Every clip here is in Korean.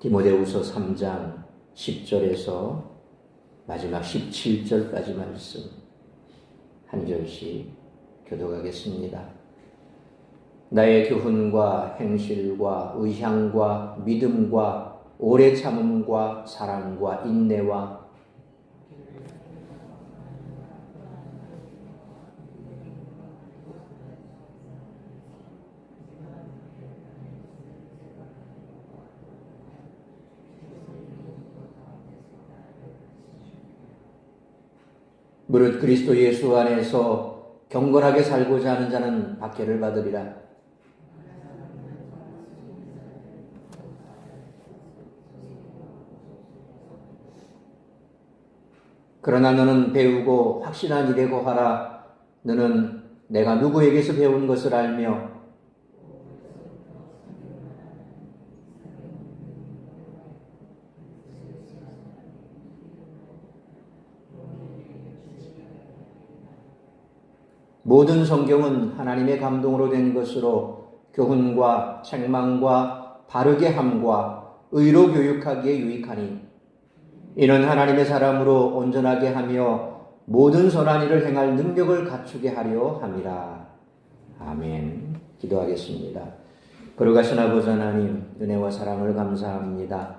디모데후서 3장 10절에서 마지막 17절까지 말씀 한 절씩 교독하겠습니다. 나의 교훈과 행실과 의향과 믿음과 오래 참음과 사랑과 인내와 무릇 그리스도 예수 안에서 경건하게 살고자 하는 자는 박해를 받으리라. 그러나 너는 배우고 확신한 일에 거하라. 너는 내가 누구에게서 배운 것을 알며 모든 성경은 하나님의 감동으로 된 것으로 교훈과 책망과 바르게 함과 의로 교육하기에 유익하니 이는 하나님의 사람으로 온전하게 하며 모든 선한 일을 행할 능력을 갖추게 하려 함이라. 아멘. 기도하겠습니다. 거룩하신 아버지 하나님, 은혜와 사랑을 감사합니다.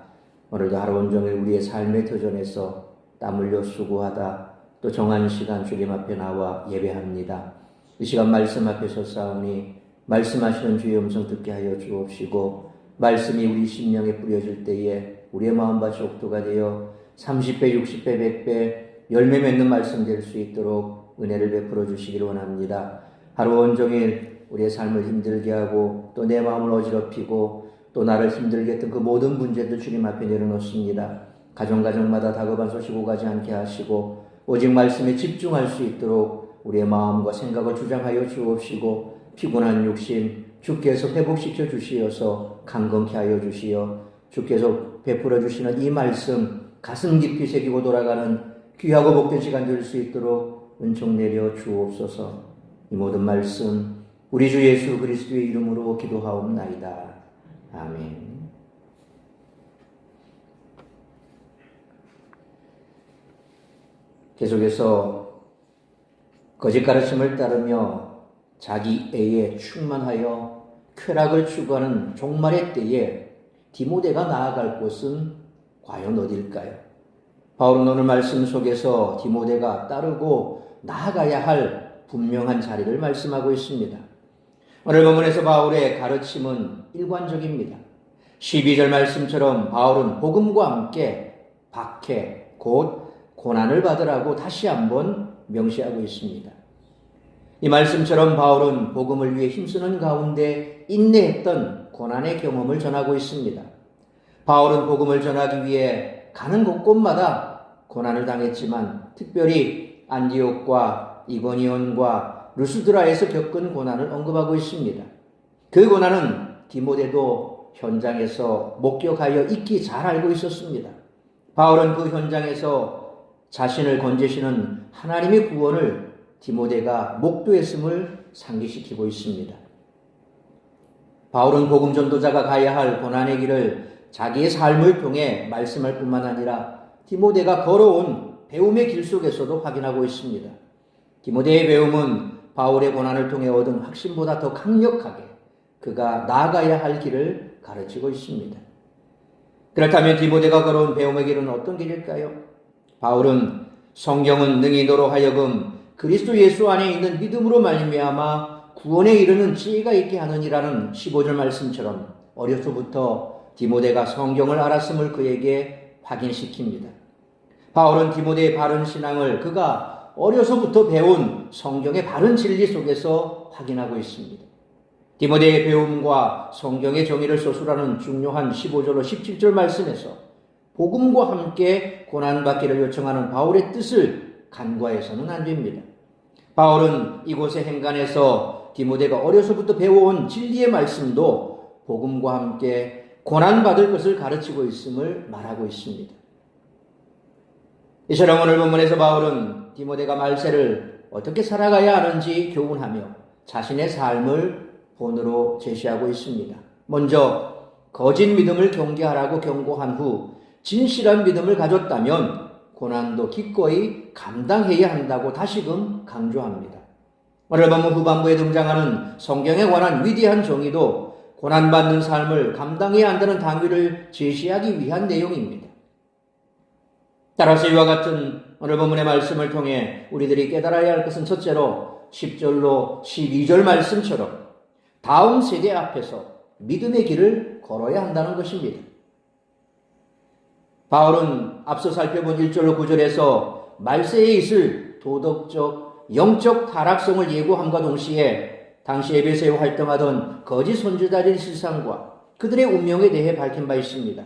오늘도 하루 온종일 우리의 삶의 터전에서 땀 흘려 수고하다 또 정한 시간 주님 앞에 나와 예배합니다. 이 시간 말씀 앞에 서사오니 말씀하시는 주의 음성 듣게 하여 주옵시고 말씀이 우리 심령에 뿌려질 때에 우리의 마음밭이 옥토가 되어 30배, 60배, 100배 열매 맺는 말씀 될 수 있도록 은혜를 베풀어 주시기를 원합니다. 하루 온종일 우리의 삶을 힘들게 하고 또 내 마음을 어지럽히고 또 나를 힘들게 했던 그 모든 문제들 주님 앞에 내려놓습니다. 가정마다 다급한 소식 오가지 않게 하시고 오직 말씀에 집중할 수 있도록 우리의 마음과 생각을 주장하여 주옵시고 피곤한 육신 주께서 회복시켜 주시어서 강건케 하여 주시어 주께서 베풀어 주시는 이 말씀 가슴 깊이 새기고 돌아가는 귀하고 복된 시간 될 수 있도록 은총 내려 주옵소서. 이 모든 말씀 우리 주 예수 그리스도의 이름으로 기도하옵나이다. 아멘. 계속해서 거짓 가르침을 따르며 자기 애에 충만하여 쾌락을 추구하는 종말의 때에 디모데가 나아갈 곳은 과연 어딜까요? 바울은 오늘 말씀 속에서 디모데가 따르고 나아가야 할 분명한 자리를 말씀하고 있습니다. 오늘 본문에서 바울의 가르침은 일관적입니다. 12절 말씀처럼 바울은 복음과 함께 박해, 곧 고난을 받으라고 다시 한번 명시하고 있습니다. 이 말씀처럼 바울은 복음을 위해 힘쓰는 가운데 인내했던 고난의 경험을 전하고 있습니다. 바울은 복음을 전하기 위해 가는 곳곳마다 고난을 당했지만 특별히 안디옥과 이고니온과 루스드라에서 겪은 고난을 언급하고 있습니다. 그 고난은 디모데도 현장에서 목격하여 익히 잘 알고 있었습니다. 바울은 그 현장에서 자신을 건지시는 하나님의 구원을 디모데가 목도했음을 상기시키고 있습니다. 바울은 복음 전도자가 가야 할 고난의 길을 자기의 삶을 통해 말씀할 뿐만 아니라 디모데가 걸어온 배움의 길 속에서도 확인하고 있습니다. 디모데의 배움은 바울의 고난을 통해 얻은 확신보다 더 강력하게 그가 나아가야 할 길을 가르치고 있습니다. 그렇다면 디모데가 걸어온 배움의 길은 어떤 길일까요? 바울은 성경은 능히 너로 하여금 그리스도 예수 안에 있는 믿음으로 말미암아 구원에 이르는 지혜가 있게 하느니라는 15절 말씀처럼 어려서부터 디모데가 성경을 알았음을 그에게 확인시킵니다. 바울은 디모데의 바른 신앙을 그가 어려서부터 배운 성경의 바른 진리 속에서 확인하고 있습니다. 디모데의 배움과 성경의 정의를 서술하는 중요한 15절로 17절 말씀에서 복음과 함께 고난받기를 요청하는 바울의 뜻을 간과해서는 안 됩니다. 바울은 이곳의 행간에서 디모데가 어려서부터 배워온 진리의 말씀도 복음과 함께 고난받을 것을 가르치고 있음을 말하고 있습니다. 이처럼 오늘 본문에서 바울은 디모데가 말세를 어떻게 살아가야 하는지 교훈하며 자신의 삶을 본으로 제시하고 있습니다. 먼저 거짓 믿음을 경계하라고 경고한 후 진실한 믿음을 가졌다면 고난도 기꺼이 감당해야 한다고 다시금 강조합니다. 오늘 본문 후반부에 등장하는 성경에 관한 위대한 정의도 고난받는 삶을 감당해야 한다는 당위를 제시하기 위한 내용입니다. 따라서 이와 같은 오늘 본문의 말씀을 통해 우리들이 깨달아야 할 것은 첫째로 10절로 12절 말씀처럼 다음 세대 앞에서 믿음의 길을 걸어야 한다는 것입니다. 바울은 앞서 살펴본 1절로 9절에서 말세에 있을 도덕적, 영적 타락성을 예고함과 동시에 당시 에베소에 활동하던 거짓 선지자들의 실상과 그들의 운명에 대해 밝힌 바 있습니다.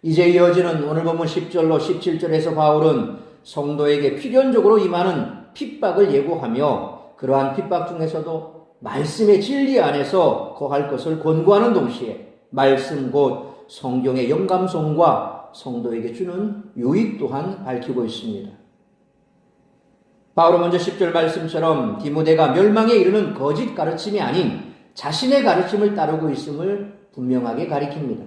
이제 이어지는 오늘 본문 10절로 17절에서 바울은 성도에게 필연적으로 임하는 핍박을 예고하며 그러한 핍박 중에서도 말씀의 진리 안에서 거할 것을 권고하는 동시에 말씀 곧 성경의 영감성과 성도에게 주는 유익 또한 밝히고 있습니다. 바울은 먼저 10절 말씀처럼 디모데가 멸망에 이르는 거짓 가르침이 아닌 자신의 가르침을 따르고 있음을 분명하게 가리킵니다.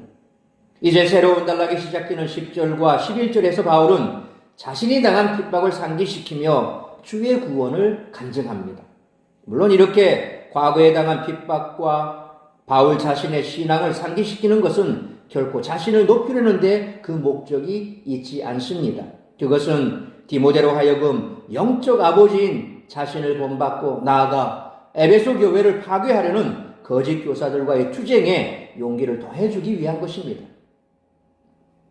이제 새로운 단락이 시작되는 10절과 11절에서 바울은 자신이 당한 핍박을 상기시키며 주의 구원을 간증합니다. 물론 이렇게 과거에 당한 핍박과 바울 자신의 신앙을 상기시키는 것은 결코 자신을 높이려는 데 그 목적이 있지 않습니다. 그것은 디모데로 하여금 영적 아버지인 자신을 본받고 나아가 에베소 교회를 파괴하려는 거짓 교사들과의 투쟁에 용기를 더해주기 위한 것입니다.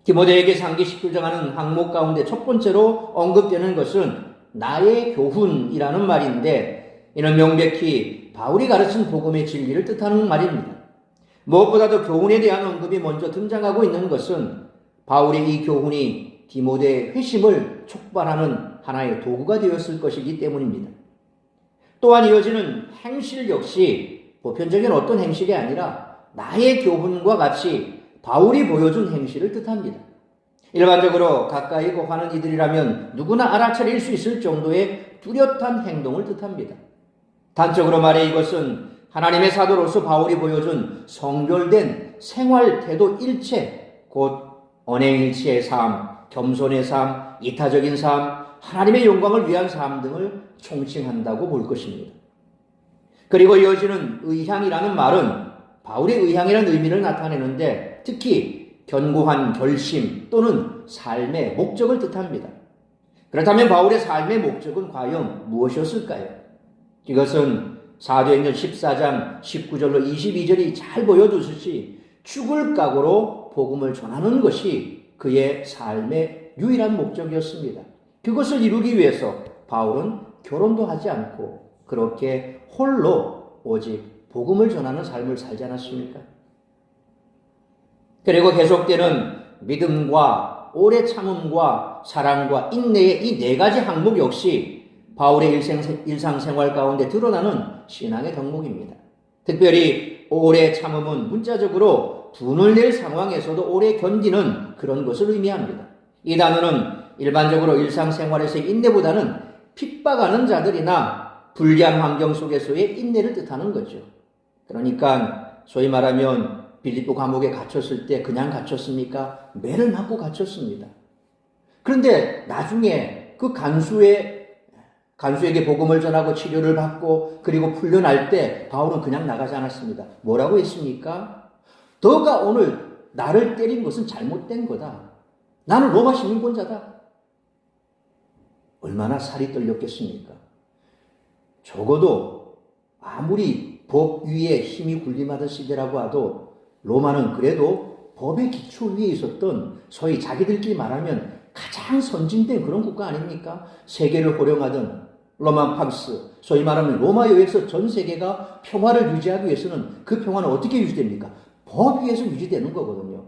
디모데에게 상기시키고자 하는 항목 가운데 첫 번째로 언급되는 것은 나의 교훈이라는 말인데 이는 명백히 바울이 가르친 복음의 진리를 뜻하는 말입니다. 무엇보다도 교훈에 대한 언급이 먼저 등장하고 있는 것은 바울의 이 교훈이 디모데의 회심을 촉발하는 하나의 도구가 되었을 것이기 때문입니다. 또한 이어지는 행실 역시 보편적인 어떤 행실이 아니라 나의 교훈과 같이 바울이 보여준 행실을 뜻합니다. 일반적으로 가까이 거하는 이들이라면 누구나 알아차릴 수 있을 정도의 뚜렷한 행동을 뜻합니다. 단적으로 말해 이것은 하나님의 사도로서 바울이 보여준 성결된 생활 태도 일체, 곧 언행일치의 삶, 겸손의 삶, 이타적인 삶, 하나님의 영광을 위한 삶 등을 총칭한다고 볼 것입니다. 그리고 이어지는 의향이라는 말은 바울의 의향이라는 의미를 나타내는데 특히 견고한 결심 또는 삶의 목적을 뜻합니다. 그렇다면 바울의 삶의 목적은 과연 무엇이었을까요? 이것은 사도행전 14장 19절로 22절이 잘 보여주듯이 죽을 각오로 복음을 전하는 것이 그의 삶의 유일한 목적이었습니다. 그것을 이루기 위해서 바울은 결혼도 하지 않고 그렇게 홀로 오직 복음을 전하는 삶을 살지 않았습니까? 그리고 계속되는 믿음과 오래 참음과 사랑과 인내의 이 네 가지 항목 역시 바울의 일상생활 가운데 드러나는 신앙의 덕목입니다. 특별히 오래 참음은 문자적으로 분을 낼 상황에서도 오래 견디는 그런 것을 의미합니다. 이 단어는 일반적으로 일상생활에서의 인내보다는 핍박하는 자들이나 불리한 환경 속에서의 인내를 뜻하는 거죠. 그러니까 소위 말하면 빌립보 감옥에 갇혔을 때 그냥 갇혔습니까? 매를 맞고 갇혔습니다. 그런데 나중에 그 간수에게 복음을 전하고 치료를 받고 그리고 풀려날 때 바울은 그냥 나가지 않았습니다. 뭐라고 했습니까? 너가 오늘 나를 때린 것은 잘못된 거다. 나는 로마 시민권자다. 얼마나 살이 떨렸겠습니까? 적어도 아무리 법 위에 힘이 군림하던 시대라고 하도 로마는 그래도 법의 기초 위에 있었던 소위 자기들끼리 말하면 가장 선진된 그런 국가 아닙니까? 세계를 호령하던 로만 팍스, 소위 말하면 로마 여에서 전 세계가 평화를 유지하기 위해서는 그 평화는 어떻게 유지됩니까? 법 위에서 유지되는 거거든요.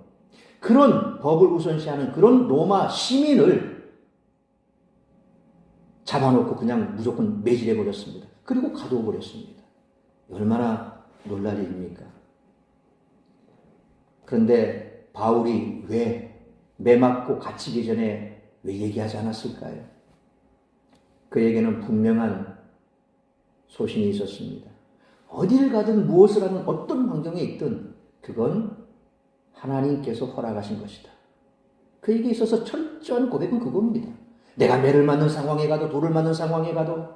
그런 법을 우선시하는 그런 로마 시민을 잡아놓고 그냥 무조건 매질해버렸습니다. 그리고 가둬버렸습니다. 얼마나 놀랄 일입니까? 그런데 바울이 왜 매맞고 갇히기 전에 왜 얘기하지 않았을까요? 그에게는 분명한 소신이 있었습니다. 어디를 가든 무엇을 하든 어떤 환경에 있든 그건 하나님께서 허락하신 것이다. 그에게 있어서 철저한 고백은 그겁니다. 내가 매를 맞는 상황에 가도 돌을 맞는 상황에 가도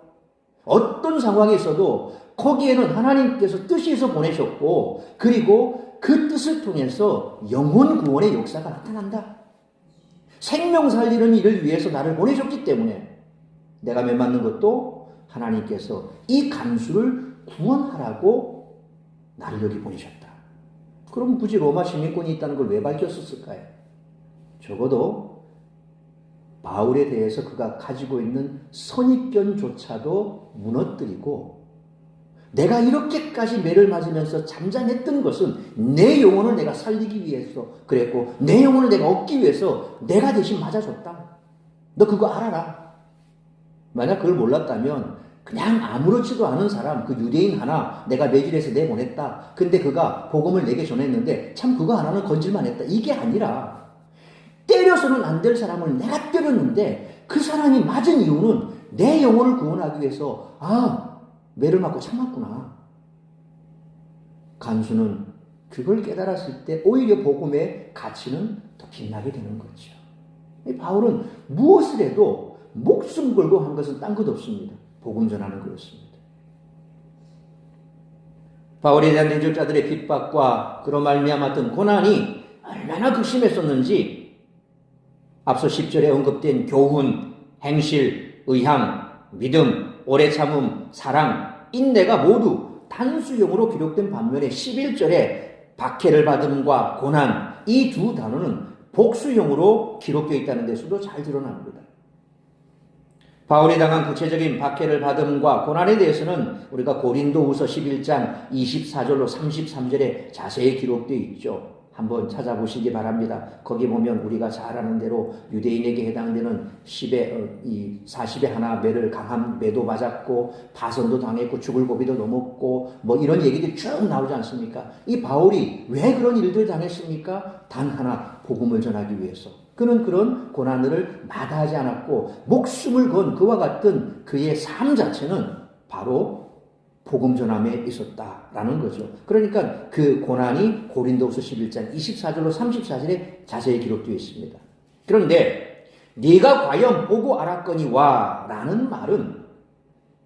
어떤 상황에 있어도 거기에는 하나님께서 뜻에서 보내셨고 그리고 그 뜻을 통해서 영혼 구원의 역사가 나타난다. 생명 살리는 일을 위해서 나를 보내셨기 때문에 내가 매 맞는 것도 하나님께서 이 간수를 구원하라고 나를 여기 보내셨다. 그럼 굳이 로마 시민권이 있다는 걸 왜 밝혔었을까요? 적어도 바울에 대해서 그가 가지고 있는 선입견조차도 무너뜨리고 내가 이렇게까지 매를 맞으면서 잠잠했던 것은 내 영혼을 내가 살리기 위해서 그랬고 내 영혼을 내가 얻기 위해서 내가 대신 맞아줬다. 너 그거 알아라. 만약 그걸 몰랐다면 그냥 아무렇지도 않은 사람, 그 유대인 하나 내가 매질해서 내보냈다. 근데 그가 복음을 내게 전했는데 참 그거 하나는 건질만 했다. 이게 아니라 때려서는 안 될 사람을 내가 때렸는데 그 사람이 맞은 이유는 내 영혼을 구원하기 위해서 매를 맞고 참았구나. 간수는 그걸 깨달았을 때 오히려 복음의 가치는 더 빛나게 되는 거죠. 바울은 무엇을 해도 목숨 걸고 한 것은 딴 것 없습니다. 복음 전하는 거였습니다. 바울에 대한 내적자들의 핍박과 그로 말미암았던 고난이 얼마나 극심했었는지 앞서 10절에 언급된 교훈, 행실, 의향, 믿음, 오래 참음, 사랑, 인내가 모두 단수형으로 기록된 반면에 11절에 박해를 받음과 고난 이 두 단어는 복수형으로 기록되어 있다는 데서도 잘 드러납니다. 바울이 당한 구체적인 박해를 받음과 고난에 대해서는 우리가 고린도후서 11장 24절로 33절에 자세히 기록되어 있죠. 한번 찾아보시기 바랍니다. 거기 보면 우리가 잘 아는 대로 유대인에게 해당되는 40에 하나 매를 강한 매도 맞았고 파선도 당했고 죽을 고비도 넘었고 뭐 이런 얘기들이 쭉 나오지 않습니까? 이 바울이 왜 그런 일들을 당했습니까? 단 하나 복음을 전하기 위해서. 그는 그런 고난을 마다하지 않았고 목숨을 건 그와 같은 그의 삶 자체는 바로 복음 전함에 있었다라는 거죠. 그러니까 그 고난이 고린도후서 11장 24절로 34절에 자세히 기록되어 있습니다. 그런데 네가 과연 보고 알았거니와 라는 말은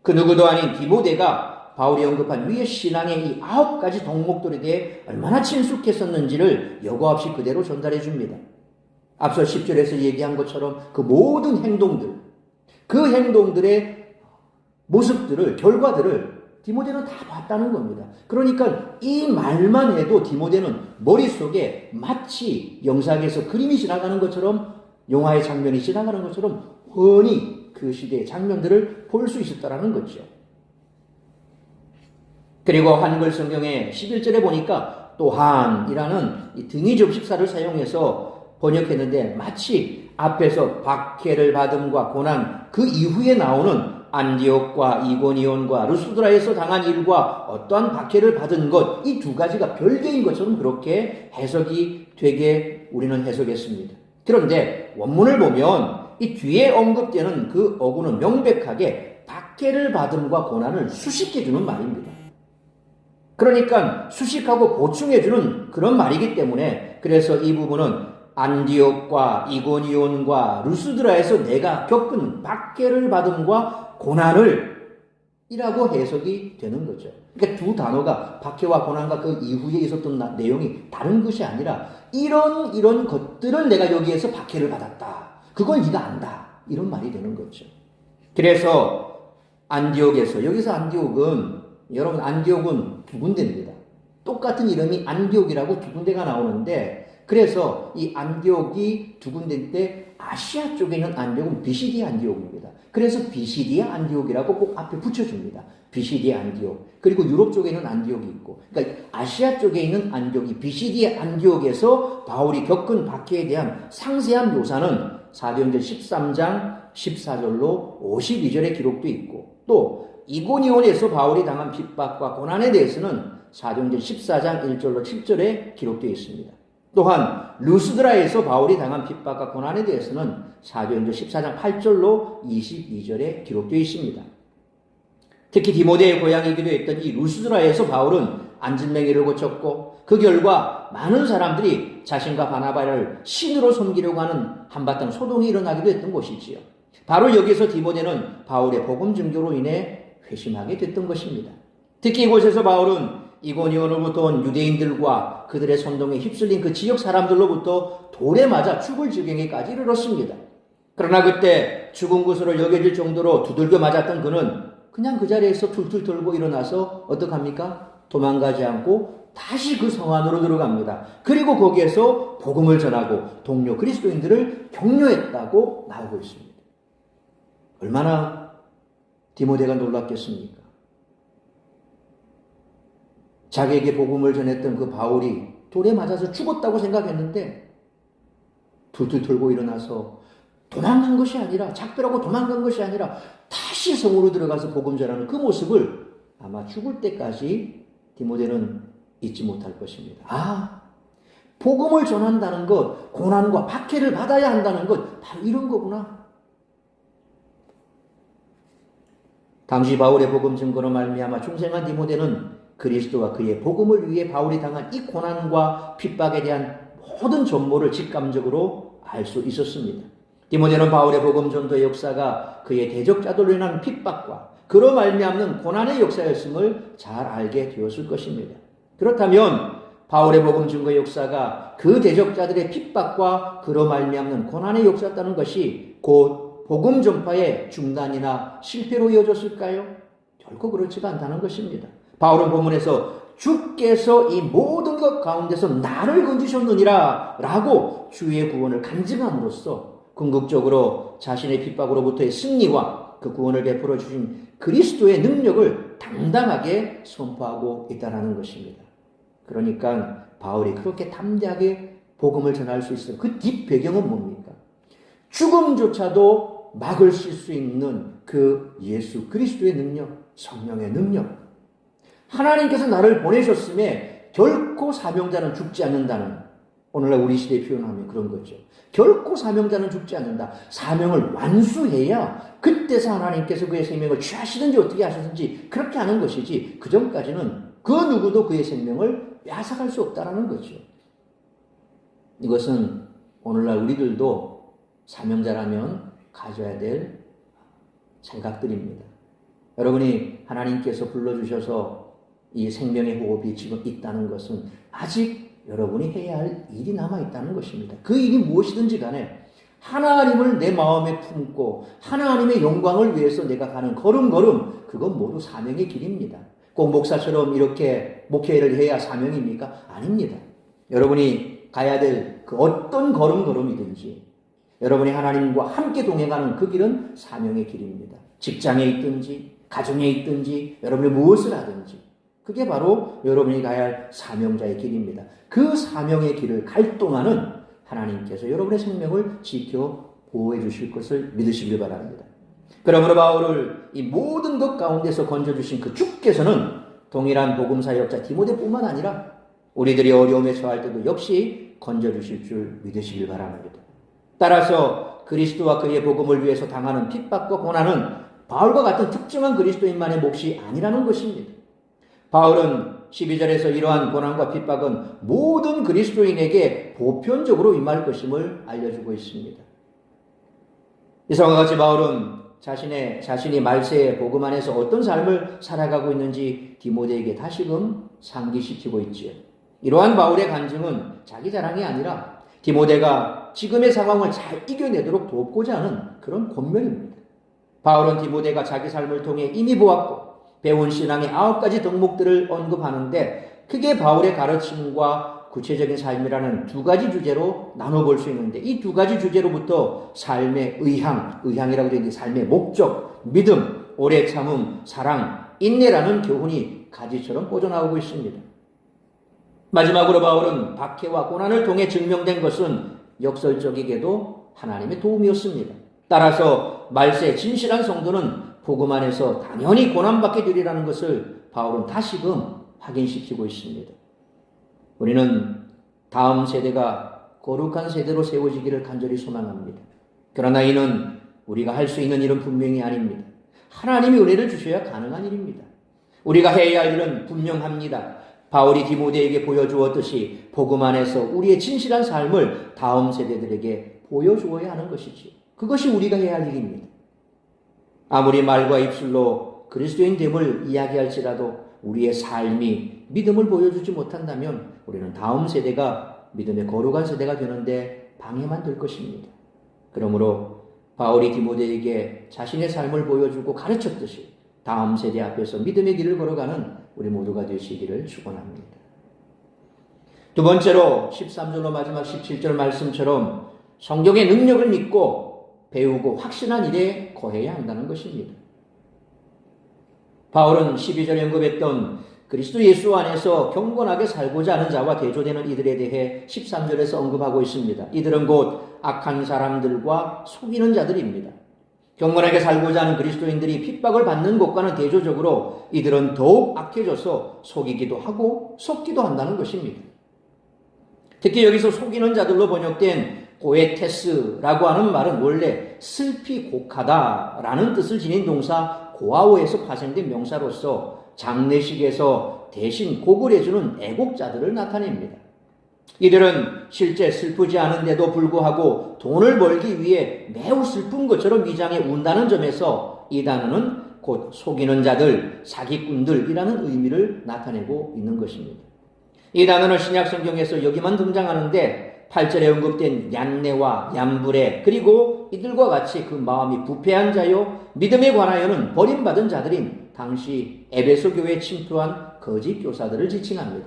그 누구도 아닌 디모데가 바울이 언급한 위의 신앙의 이 9가지 덕목들에 대해 얼마나 친숙했었는지를 여과 없이 그대로 전달해 줍니다. 앞서 10절에서 얘기한 것처럼 그 모든 행동들, 그 행동들의 모습들을, 결과들을 디모데는 다 봤다는 겁니다. 그러니까 이 말만 해도 디모데는 머릿속에 마치 영상에서 그림이 지나가는 것처럼 영화의 장면이 지나가는 것처럼 훤히 그 시대의 장면들을 볼 수 있었다는 거죠. 그리고 한글 성경의 11절에 보니까 또한이라는 이 등위 접속사를 사용해서 번역했는데 마치 앞에서 박해를 받음과 고난 그 이후에 나오는 안디옥과 이고니온과 루스드라에서 당한 일과 어떠한 박해를 받은 것 이 두 가지가 별개인 것처럼 그렇게 해석이 되게 우리는 해석했습니다. 그런데 원문을 보면 이 뒤에 언급되는 그 어구는 명백하게 박해를 받음과 고난을 수식해주는 말입니다. 그러니까 수식하고 보충해주는 그런 말이기 때문에 그래서 이 부분은 안디옥과 이고니온과 루스드라에서 내가 겪은 박해를 받음과 고난을 이라고 해석이 되는 거죠. 그러니까 두 단어가 박해와 고난과 그 이후에 있었던 내용이 다른 것이 아니라 이런 것들을 내가 여기에서 박해를 받았다. 그걸 네가 안다. 이런 말이 되는 거죠. 그래서 안디옥에서 여기서 안디옥은 여러분 안디옥은 두 군데입니다. 똑같은 이름이 안디옥이라고 두 군데가 나오는데 그래서 이 안디옥이 두 군데인데 아시아 쪽에 있는 안디옥은 비시디아 안디옥입니다. 그래서 비시디아 안디옥이라고 꼭 앞에 붙여줍니다. 비시디아 안디옥. 그리고 유럽 쪽에 있는 안디옥이 있고 그러니까 아시아 쪽에 있는 안디옥이 비시디아 안디옥에서 바울이 겪은 박해에 대한 상세한 묘사는 사도행전 13장 14절로 52절에 기록되어 있고 또 이고니온에서 바울이 당한 핍박과 고난에 대해서는 사도행전 14장 1절로 7절에 기록되어 있습니다. 또한 루스드라에서 바울이 당한 핍박과 고난에 대해서는 사도행전 14장 8절로 22절에 기록되어 있습니다. 특히 디모데의 고향이기도 했던 이 루스드라에서 바울은 안진맹이를 고쳤고 그 결과 많은 사람들이 자신과 바나바를 신으로 섬기려고 하는 한바탕 소동이 일어나기도 했던 곳이지요. 바로 여기서 디모데는 바울의 복음 증거로 인해 회심하게 됐던 것입니다. 특히 이곳에서 바울은 이고니온으로부터 온 유대인들과 그들의 선동에 휩쓸린 그 지역 사람들로부터 돌에 맞아 죽을 지경에까지 이르렀습니다. 그러나 그때 죽은 것으로 여겨질 정도로 두들겨 맞았던 그는 그냥 그 자리에서 툴툴 털고 일어나서 어떡합니까? 도망가지 않고 다시 그 성 안으로 들어갑니다. 그리고 거기에서 복음을 전하고 동료 그리스도인들을 격려했다고 나오고 있습니다. 얼마나 디모데가 놀랐겠습니까? 자기에게 복음을 전했던 그 바울이 돌에 맞아서 죽었다고 생각했는데 툴툴 털고 일어나서 도망간 것이 아니라, 작별하고 도망간 것이 아니라 다시 성으로 들어가서 복음 전하는 그 모습을 아마 죽을 때까지 디모데는 잊지 못할 것입니다. 복음을 전한다는 것, 고난과 박해를 받아야 한다는 것, 바로 이런 거구나. 당시 바울의 복음 증거로 말미암아 중생한 디모데는 그리스도와 그의 복음을 위해 바울이 당한 이 고난과 핍박에 대한 모든 전모를 직감적으로 알 수 있었습니다. 디모데는 바울의 복음 전도의 역사가 그의 대적자들로 인한 핍박과 그로 말미암는 고난의 역사였음을 잘 알게 되었을 것입니다. 그렇다면 바울의 복음 증거의 역사가 그 대적자들의 핍박과 그로 말미암는 고난의 역사였다는 것이 곧 복음 전파의 중단이나 실패로 이어졌을까요? 결코 그렇지가 않다는 것입니다. 바울은 본문에서 주께서 이 모든 것 가운데서 나를 건지셨느니라 라고 주의 구원을 간증함으로써 궁극적으로 자신의 핍박으로부터의 승리와 그 구원을 베풀어 주신 그리스도의 능력을 당당하게 선포하고 있다는 것입니다. 그러니까 바울이 그렇게 담대하게 복음을 전할 수 있어요. 그 뒷배경은 뭡니까? 죽음조차도 막을 수 있는 그 예수 그리스도의 능력, 성령의 능력. 하나님께서 나를 보내셨음에 결코 사명자는 죽지 않는다는, 오늘날 우리 시대에 표현하면 그런 거죠. 결코 사명자는 죽지 않는다. 사명을 완수해야 그때서 하나님께서 그의 생명을 취하시든지 어떻게 하시든지 그렇게 하는 것이지, 그 전까지는 그 누구도 그의 생명을 빼앗아갈 수 없다는 거죠. 이것은 오늘날 우리들도 사명자라면 가져야 될 생각들입니다. 여러분이 하나님께서 불러주셔서 이 생명의 호흡이 지금 있다는 것은 아직 여러분이 해야 할 일이 남아있다는 것입니다. 그 일이 무엇이든지 간에 하나님을 내 마음에 품고 하나님의 영광을 위해서 내가 가는 걸음걸음, 그건 모두 사명의 길입니다. 꼭 목사처럼 이렇게 목회를 해야 사명입니까? 아닙니다. 여러분이 가야 될 그 어떤 걸음걸음이든지 여러분이 하나님과 함께 동행하는 그 길은 사명의 길입니다. 직장에 있든지 가정에 있든지 여러분이 무엇을 하든지 그게 바로 여러분이 가야 할 사명자의 길입니다. 그 사명의 길을 갈 동안은 하나님께서 여러분의 생명을 지켜 보호해 주실 것을 믿으시길 바랍니다. 그러므로 바울을 이 모든 것 가운데서 건져주신 그 주께서는 동일한 복음 사역자 디모데뿐만 아니라 우리들이 어려움에 처할 때도 역시 건져주실 줄 믿으시길 바랍니다. 따라서 그리스도와 그의 복음을 위해서 당하는 핍박과 고난은 바울과 같은 특정한 그리스도인만의 몫이 아니라는 것입니다. 바울은 12절에서 이러한 고난과 핍박은 모든 그리스도인에게 보편적으로 임할 것임을 알려주고 있습니다. 이와 같이 바울은 자신이 말세의 복음 안에서 어떤 삶을 살아가고 있는지 디모데에게 다시금 상기시키고 있지요. 이러한 바울의 간증은 자기 자랑이 아니라 디모데가 지금의 상황을 잘 이겨내도록 돕고자 하는 그런 권면입니다. 바울은 디모데가 자기 삶을 통해 이미 보았고 배운 신앙의 9가지 덕목들을 언급하는데 크게 바울의 가르침과 구체적인 삶이라는 2가지 주제로 나눠볼 수 있는데 이 2가지 주제로부터 삶의 의향이라고 되어 있는 삶의 목적, 믿음, 오래 참음, 사랑, 인내라는 교훈이 가지처럼 뻗어나오고 있습니다. 마지막으로 바울은 박해와 고난을 통해 증명된 것은 역설적이게도 하나님의 도움이었습니다. 따라서 말세 진실한 성도는 복음 안에서 당연히 고난받게 되리라는 것을 바울은 다시금 확인시키고 있습니다. 우리는 다음 세대가 거룩한 세대로 세워지기를 간절히 소망합니다. 그러나 이는 우리가 할 수 있는 일은 분명히 아닙니다. 하나님이 은혜를 주셔야 가능한 일입니다. 우리가 해야 할 일은 분명합니다. 바울이 디모데에게 보여주었듯이 복음 안에서 우리의 진실한 삶을 다음 세대들에게 보여주어야 하는 것이지요. 그것이 우리가 해야 할 일입니다. 아무리 말과 입술로 그리스도인 됨을 이야기할지라도 우리의 삶이 믿음을 보여주지 못한다면 우리는 다음 세대가 믿음의 거룩한 세대가 되는데 방해만 될 것입니다. 그러므로 바울이 디모데에게 자신의 삶을 보여주고 가르쳤듯이 다음 세대 앞에서 믿음의 길을 걸어가는 우리 모두가 되시기를 축원합니다. 두 번째로 13절로 마지막 17절 말씀처럼 성경의 능력을 믿고 배우고 확신한 일에 거해야 한다는 것입니다. 바울은 12절에 언급했던 그리스도 예수 안에서 경건하게 살고자 하는 자와 대조되는 이들에 대해 13절에서 언급하고 있습니다. 이들은 곧 악한 사람들과 속이는 자들입니다. 경건하게 살고자 하는 그리스도인들이 핍박을 받는 것과는 대조적으로 이들은 더욱 악해져서 속이기도 하고 속기도 한다는 것입니다. 특히 여기서 속이는 자들로 번역된 고에테스라고 하는 말은 원래 슬피 곡하다라는 뜻을 지닌 동사 고아오에서 파생된 명사로서 장례식에서 대신 곡을 해주는 애곡자들을 나타냅니다. 이들은 실제 슬프지 않은데도 불구하고 돈을 벌기 위해 매우 슬픈 것처럼 위장해 운다는 점에서 이 단어는 곧 속이는 자들, 사기꾼들이라는 의미를 나타내고 있는 것입니다. 이 단어는 신약 성경에서 여기만 등장하는데 8절에 언급된 얀네와 얀브레 그리고 이들과 같이 그 마음이 부패한 자요 믿음에 관하여는 버림받은 자들인 당시 에베소 교회에 침투한 거짓 교사들을 지칭합니다.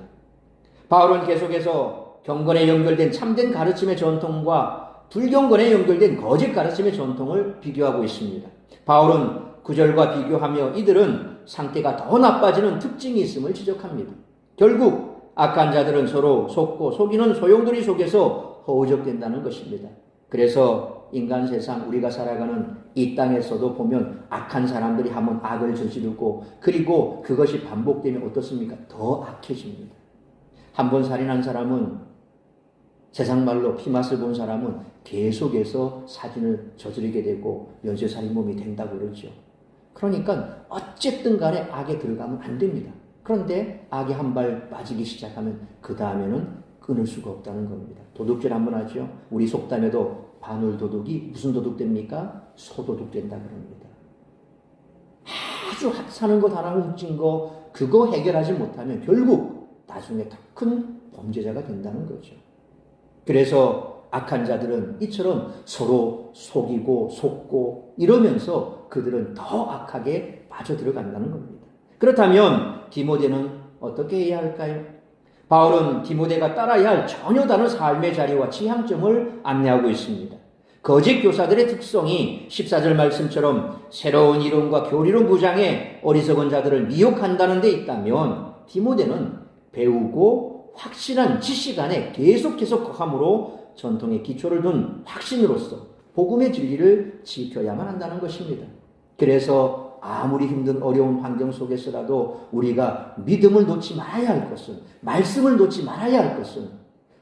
바울은 계속해서 경건에 연결된 참된 가르침의 전통과 불경건에 연결된 거짓 가르침의 전통을 비교하고 있습니다. 바울은 구절과 비교하며 이들은 상태가 더 나빠지는 특징이 있음을 지적합니다. 결국 악한 자들은 서로 속고 속이는 소용돌이 속에서 허우적된다는 것입니다. 그래서 인간 세상 우리가 살아가는 이 땅에서도 보면 악한 사람들이 한번 악을 저지르고 그리고 그것이 반복되면 어떻습니까? 더 악해집니다. 한번 살인한 사람은 세상 말로 피맛을 본 사람은 계속해서 사진을 저지르게 되고 연쇄살인범이 된다고 그러죠. 그러니까 어쨌든 간에 악에 들어가면 안 됩니다. 그런데 악에 한 발 빠지기 시작하면 그 다음에는 끊을 수가 없다는 겁니다. 도둑질 한번 하죠. 우리 속담에도 바늘도둑이 무슨 도둑됩니까? 소도둑된다 그럽니다. 아주 사는 것 하나 훔친 거 그거 해결하지 못하면 결국 나중에 더 큰 범죄자가 된다는 거죠. 그래서 악한 자들은 이처럼 서로 속이고 속고 이러면서 그들은 더 악하게 빠져들어간다는 겁니다. 그렇다면 디모데는 어떻게 해야 할까요? 바울은 디모데가 따라야 할 전혀 다른 삶의 자리와 지향점을 안내하고 있습니다. 거짓 교사들의 특성이 14절 말씀처럼 새로운 이론과 교리로 무장해 어리석은 자들을 미혹한다는 데 있다면 디모데는 배우고 확실한 지식 안에 계속해서 거함으로 전통의 기초를 둔 확신으로서 복음의 진리를 지켜야만 한다는 것입니다. 그래서 아무리 힘든 어려운 환경 속에서라도 우리가 믿음을 놓지 말아야 할 것은, 말씀을 놓지 말아야 할 것은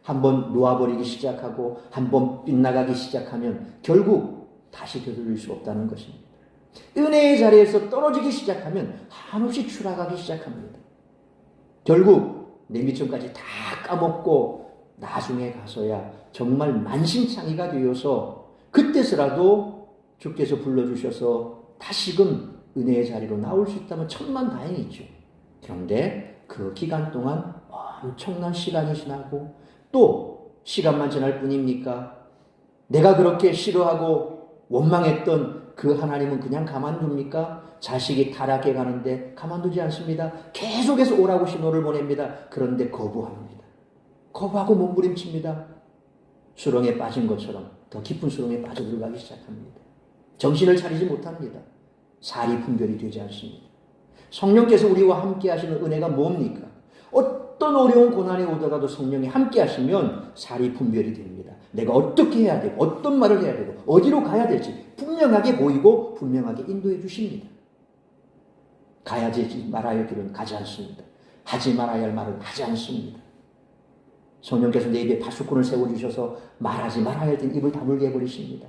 한번 놓아버리기 시작하고 한번 빗나가기 시작하면 결국 다시 되돌릴 수 없다는 것입니다. 은혜의 자리에서 떨어지기 시작하면 한없이 추락하기 시작합니다. 결국 내 미천까지 다 까먹고 나중에 가서야 정말 만신창이가 되어서 그때서라도 주께서 불러주셔서 다시금 은혜의 자리로 나올 수 있다면 천만다행이죠. 그런데 그 기간 동안 엄청난 시간이 지나고 또 시간만 지날 뿐입니까? 내가 그렇게 싫어하고 원망했던 그 하나님은 그냥 가만둡니까? 자식이 타락해 가는데 가만두지 않습니다. 계속해서 오라고 신호를 보냅니다. 그런데 거부합니다. 거부하고 몸부림칩니다. 수렁에 빠진 것처럼 더 깊은 수렁에 빠져들어가기 시작합니다. 정신을 차리지 못합니다. 살이 분별이 되지 않습니다. 성령께서 우리와 함께 하시는 은혜가 뭡니까? 어떤 어려운 고난이 오더라도 성령이 함께 하시면 살이 분별이 됩니다. 내가 어떻게 해야 되고 어떤 말을 해야 되고 어디로 가야 될지 분명하게 보이고 분명하게 인도해 주십니다. 가야 되지 말아야 할 길은 가지 않습니다. 하지 말아야 할 말은 하지 않습니다. 성령께서 내 입에 파수꾼을 세워주셔서 말하지 말아야 할 입을 다물게 해버리십니다.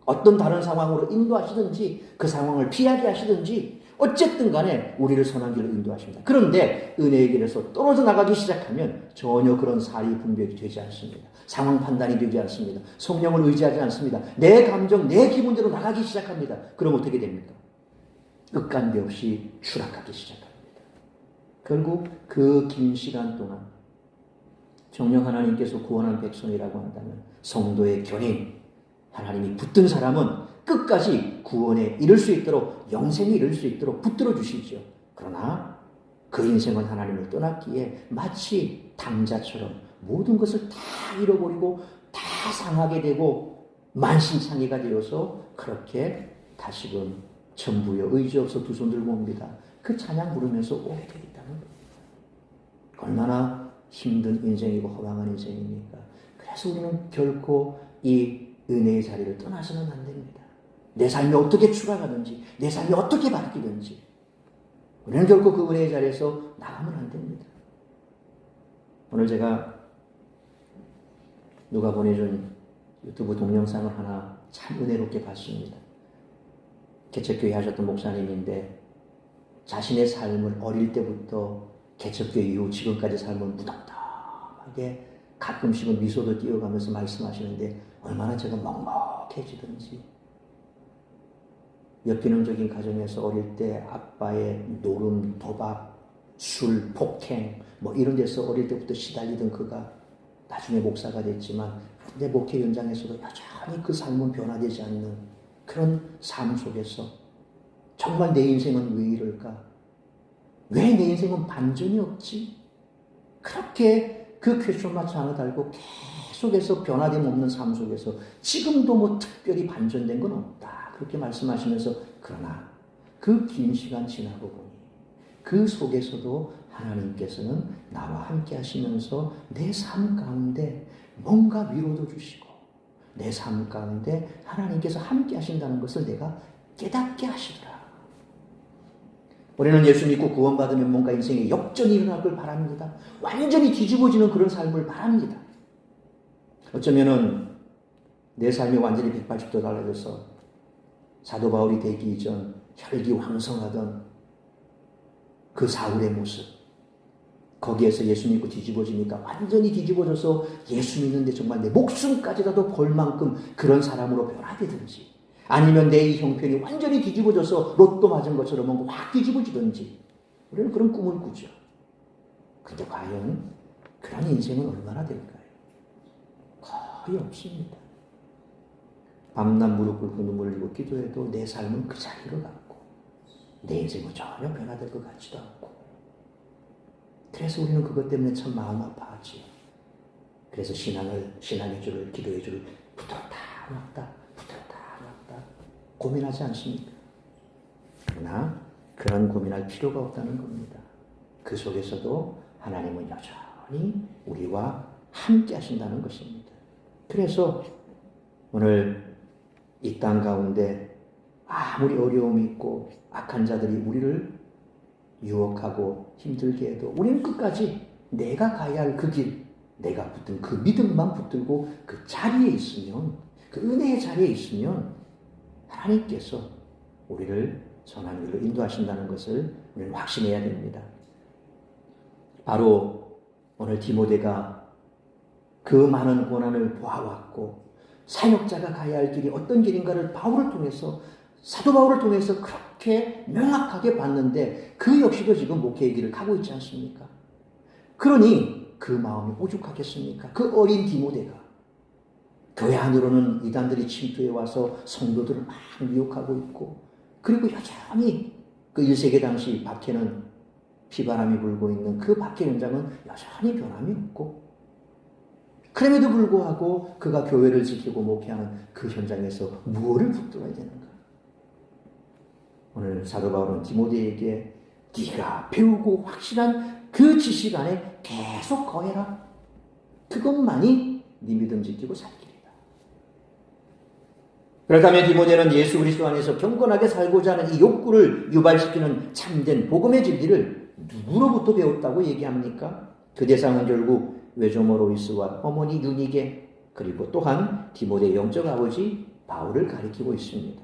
어떤 다른 상황으로 인도하시든지 그 상황을 피하게 하시든지 어쨌든 간에 우리를 선한 길로 인도하십니다. 그런데 은혜의 길에서 떨어져 나가기 시작하면 전혀 그런 사리 분별이 되지 않습니다. 상황 판단이 되지 않습니다. 성령을 의지하지 않습니다. 내 감정, 내 기분대로 나가기 시작합니다. 그럼 어떻게 됩니까? 끝간데 없이 추락하기 시작합니다. 결국 그 긴 시간 동안 정녕 하나님께서 구원한 백성이라고 한다면 성도의 견인, 하나님이 붙든 사람은 끝까지 구원에 이를 수 있도록, 영생에 이를 수 있도록 붙들어 주시죠. 그러나 그 인생은 하나님을 떠났기에 마치 당자처럼 모든 것을 다 잃어버리고 다 상하게 되고 만신창이가 되어서 그렇게 다시금 전부여 의지 없어 두 손 들고 옵니다. 그 찬양 부르면서 오게 되겠다는 거예요. 얼마나 힘든 인생이고 허망한 인생입니까? 그래서 우리는 결코 이 은혜의 자리를 떠나서는 안 됩니다. 내 삶이 어떻게 추락하든지, 내 삶이 어떻게 바뀌든지 우리는 결코 그 은혜의 자리에서 나가면 안 됩니다. 오늘 제가 누가 보내준 유튜브 동영상을 하나 참 은혜롭게 봤습니다. 개척교회 하셨던 목사님인데 자신의 삶을 어릴 때부터 개척교회 이후 지금까지 삶을 무덤덤하게 가끔씩은 미소도 띄어가면서 말씀하시는데 얼마나 제가 먹먹해지든지, 역기능적인 가정에서 어릴 때 아빠의 노름, 도박, 술, 폭행 뭐 이런 데서 어릴 때부터 시달리던 그가 나중에 목사가 됐지만 내 목회 현장에서도 여전히 그 삶은 변화되지 않는 그런 삶 속에서 정말 내 인생은 왜 이럴까? 왜 내 인생은 반전이 없지? 그렇게 그 퀘스천 마크 하나 달고 계속해서 변화됨 없는 삶 속에서 지금도 뭐 특별히 반전된 건 없다. 그렇게 말씀하시면서 그러나 그 긴 시간 지나고 보니 그 속에서도 하나님께서는 나와 함께 하시면서 내 삶 가운데 뭔가 위로도 주시고 내 삶 가운데 하나님께서 함께 하신다는 것을 내가 깨닫게 하시더라. 우리는 예수 믿고 구원받으면 뭔가 인생에 역전이 일어나길 바랍니다. 완전히 뒤집어지는 그런 삶을 바랍니다. 어쩌면은 내 삶이 완전히 180도 달라져서 사도 바울이 되기 이전 혈기왕성하던 그 사울의 모습, 거기에서 예수 믿고 뒤집어지니까 완전히 뒤집어져서 예수 믿는데 정말 내 목숨까지라도 걸 만큼 그런 사람으로 변화되든지, 아니면 내 이 형편이 완전히 뒤집어져서 로또 맞은 것처럼 뭔가 확 뒤집어지든지 우리는 그런 꿈을 꾸죠. 근데 과연 그런 인생은 얼마나 될까요? 거의 없습니다. 밤낮 무릎 꿇고 눈물을 흘리고 기도해도 내 삶은 그 자리로 같고 내 인생은 전혀 변화될 것 같지도 않고, 그래서 우리는 그것 때문에 참 마음 아파하지요. 그래서 신앙의 줄을, 기도의 줄을 붙었다 놨다 고민하지 않습니까? 그러나 그런 고민할 필요가 없다는 겁니다. 그 속에서도 하나님은 여전히 우리와 함께 하신다는 것입니다. 그래서 오늘 이 땅 가운데 아무리 어려움이 있고 악한 자들이 우리를 유혹하고 힘들게 해도 우리는 끝까지 내가 가야 할 그 길, 내가 붙든 그 믿음만 붙들고 그 자리에 있으면, 그 은혜의 자리에 있으면 하나님께서 우리를 선한 길로 인도하신다는 것을 우리는 확신해야 됩니다. 바로 오늘 디모데가 그 많은 고난을 보아왔고 사역자가 가야 할 길이 어떤 길인가를 바울을 통해서, 사도 바울을 통해서 그렇게 명확하게 봤는데 그 역시도 지금 목회의 길을 가고 있지 않습니까? 그러니 그 마음이 오죽하겠습니까? 그 어린 디모데가 교회 안으로는 이단들이 침투해 와서 성도들을 막 미혹하고 있고, 그리고 여전히 그 1세기 당시 박해는 피바람이 불고 있는 그 박해 현장은 여전히 변함이 없고, 그럼에도 불구하고 그가 교회를 지키고 목회하는 그 현장에서 무엇을 붙들어야 되는가? 오늘 사도 바울은 디모데에게 네가 배우고 확실한 그 지식 안에 계속 거해라. 그것만이 네 믿음 지키고 살 길이다. 그렇다면 디모데는 예수 그리스도 안에서 경건하게 살고자 하는 이 욕구를 유발시키는 참된 복음의 진리를 누구로부터 배웠다고 얘기합니까? 그 대상은 결국 외조모 로이스와 어머니 유니게, 그리고 또한 디모데의 영적 아버지 바울을 가리키고 있습니다.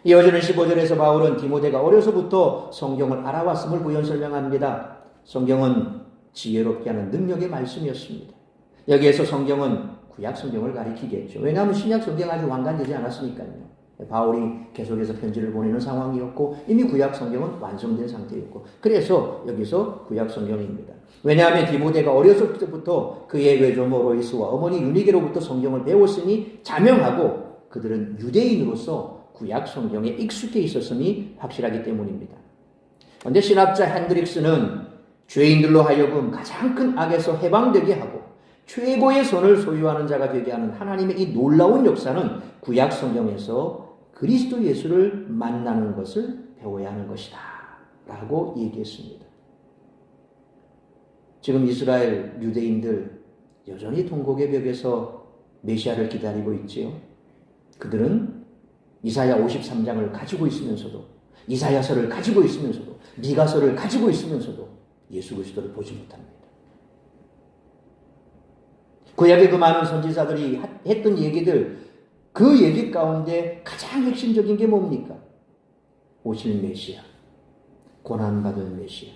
이어지는 15절에서 바울은 디모데가 어려서부터 성경을 알아왔음을 부연 설명합니다. 성경은 지혜롭게 하는 능력의 말씀이었습니다. 여기에서 성경은 구약 성경을 가리키겠죠. 왜냐하면 신약 성경 아직 완간되지 않았으니까요. 바울이 계속해서 편지를 보내는 상황이었고 이미 구약 성경은 완성된 상태였고 그래서 여기서 구약 성경입니다. 왜냐하면 디모데가 어렸을 때부터 그의 외조모 로이스와 어머니 유니게로부터 성경을 배웠으니 자명하고 그들은 유대인으로서 구약 성경에 익숙해 있었음이 확실하기 때문입니다. 그런데 신학자 핸드릭스는 죄인들로 하여금 가장 큰 악에서 해방되게 하고 최고의 선을 소유하는 자가 되게 하는 하나님의 이 놀라운 역사는 구약 성경에서 그리스도 예수를 만나는 것을 배워야 하는 것이다 라고 얘기했습니다. 지금 이스라엘 유대인들 여전히 통곡의 벽에서 메시아를 기다리고 있지요. 그들은 이사야 53장을 가지고 있으면서도 이사야서를 가지고 있으면서도 미가서를 가지고 있으면서도 예수 그리스도를 보지 못합니다. 구약의 그 많은 선지자들이 했던 얘기들 그 얘기 가운데 가장 핵심적인 게 뭡니까? 오실 메시아, 고난받은 메시아.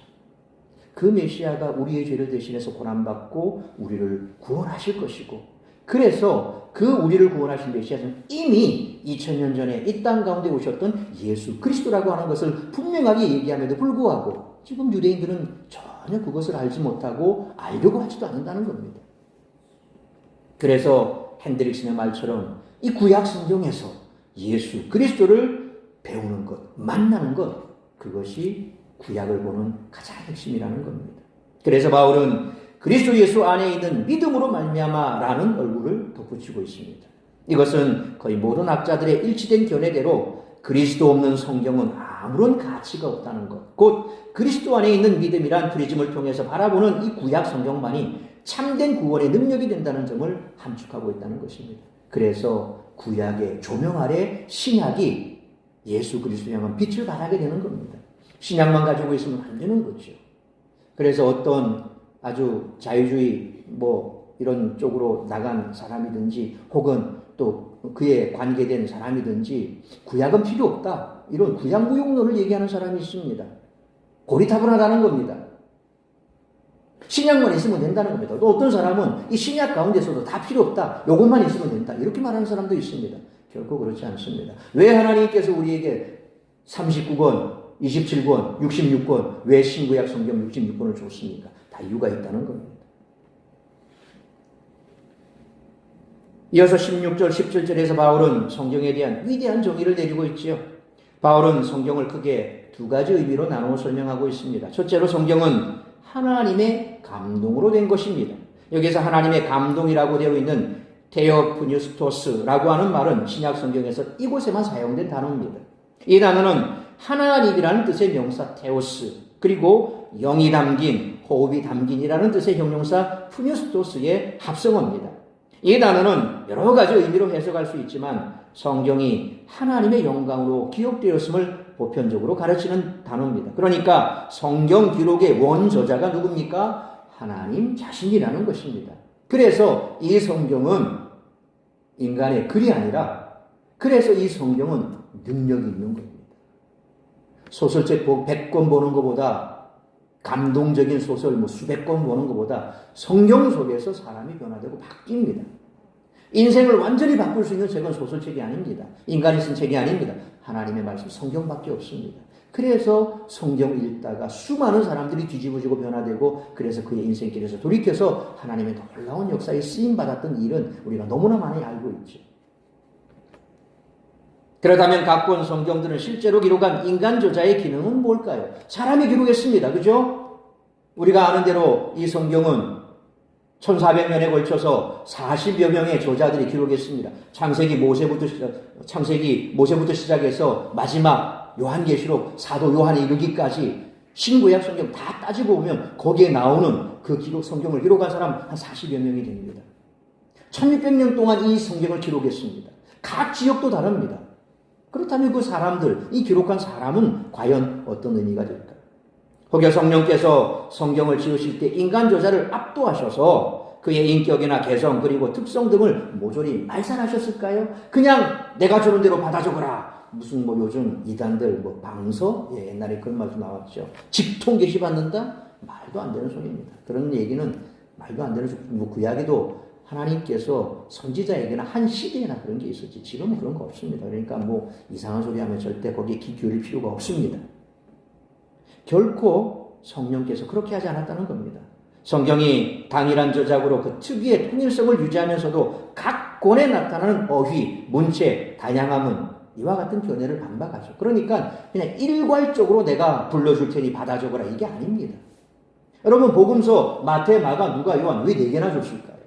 그 메시아가 우리의 죄를 대신해서 고난받고 우리를 구원하실 것이고 그래서 그 우리를 구원하신 메시아는 이미 2000년 전에 이 땅 가운데 오셨던 예수 그리스도라고 하는 것을 분명하게 얘기함에도 불구하고 지금 유대인들은 전혀 그것을 알지 못하고 알려고 하지도 않는다는 겁니다. 그래서 핸드릭슨의 말처럼 이 구약 성경에서 예수 그리스도를 배우는 것, 만나는 것 그것이 구약을 보는 가장 핵심이라는 겁니다. 그래서 바울은 그리스도 예수 안에 있는 믿음으로 말미암아라는 얼굴을 덧붙이고 있습니다. 이것은 거의 모든 학자들의 일치된 견해대로 그리스도 없는 성경은 아무런 가치가 없다는 것, 곧 그리스도 안에 있는 믿음이란 프리즘을 통해서 바라보는 이 구약 성경만이 참된 구원의 능력이 된다는 점을 함축하고 있다는 것입니다. 그래서 구약의 조명 아래 신약이 예수 그리스도를 향한 빛을 발하게 되는 겁니다. 신약만 가지고 있으면 안 되는 거죠. 그래서 어떤 아주 자유주의 이런 쪽으로 나간 사람이든지 혹은 또 그에 관계된 사람이든지 구약은 필요 없다. 이런 구약무용론을 얘기하는 사람이 있습니다. 고리타분하다는 겁니다. 신약만 있으면 된다는 겁니다. 또 어떤 사람은 이 신약 가운데서도 다 필요 없다. 이것만 있으면 된다. 이렇게 말하는 사람도 있습니다. 결코 그렇지 않습니다. 왜 하나님께서 우리에게 39권, 27권, 66권, 왜 신구약 성경 66권을 줬습니까? 다 이유가 있다는 겁니다. 이어서 16절, 17절에서 바울은 성경에 대한 위대한 정의를 내리고 있지요. 바울은 성경을 크게 두 가지 의미로 나누어 설명하고 있습니다. 첫째로 성경은 하나님의 감동으로 된 것입니다. 여기서 하나님의 감동이라고 되어 있는 테오프뉴스토스라고 하는 말은 신약 성경에서 이곳에만 사용된 단어입니다. 이 단어는 하나님이라는 뜻의 명사 테오스 그리고 영이 담긴, 호흡이 담긴이라는 뜻의 형용사 푸뉴스토스의 합성어입니다. 이 단어는 여러 가지 의미로 해석할 수 있지만 성경이 하나님의 영광으로 기록되었음을 보편적으로 가르치는 단어입니다. 그러니까 성경 기록의 원저자가 누굽니까? 하나님 자신이라는 것입니다. 그래서 이 성경은 인간의 글이 아니라 그래서 이 성경은 능력이 있는 겁니다. 소설책 100권 보는 것보다 감동적인 소설 수백 권 보는 것보다 성경 속에서 사람이 변화되고 바뀝니다. 인생을 완전히 바꿀 수 있는 책은 소설책이 아닙니다. 인간이 쓴 책이 아닙니다. 하나님의 말씀 성경밖에 없습니다. 그래서 성경 읽다가 수많은 사람들이 뒤집어지고 변화되고 그래서 그의 인생길에서 돌이켜서 하나님의 놀라운 역사에 쓰임받았던 일은 우리가 너무나 많이 알고 있죠. 그렇다면 각 권 성경들은 실제로 기록한 인간 저자의 기능은 뭘까요? 사람이 기록했습니다. 그죠? 우리가 아는 대로 이 성경은 1400년에 걸쳐서 40여 명의 저자들이 기록했습니다. 창세기 모세부터 시작해서 마지막 요한계시록 사도 요한에 이르기까지 신구약 성경 다 따지고 보면 거기에 나오는 그 성경을 기록한 사람 한 40여 명이 됩니다. 1600년 동안 이 성경을 기록했습니다. 각 지역도 다릅니다. 그렇다면 그 사람들, 이 기록한 사람은 과연 어떤 의미가 될까요? 혹여 성령께서 성경을 지으실 때 인간 저자를 압도하셔서 그의 인격이나 개성 그리고 특성 등을 모조리 말살하셨을까요? 그냥 내가 주는 대로 받아 적어라. 무슨 뭐 요즘 이단들 뭐 방서 옛날에 그런 말도 나왔죠. 직통 계시 받는다? 말도 안 되는 소리입니다. 그런 얘기는 말도 안 되는 소리. 뭐 구약에도 하나님께서 선지자에게나 한 시대에나 그런 게 있었지. 지금은 그런 거 없습니다. 그러니까 뭐 이상한 소리 하면 절대 거기에 귀 기울일 필요가 없습니다. 결코 성령께서 그렇게 하지 않았다는 겁니다. 성경이 당일한 저작으로 그 특유의 통일성을 유지하면서도 각 권에 나타나는 어휘, 문체, 다양함은 이와 같은 견해를 반박하죠. 그러니까 그냥 일괄적으로 내가 불러줄 테니 받아 적어라 이게 아닙니다. 여러분 복음서 마태, 마가, 누가, 요한 왜 4개나 줬을까요?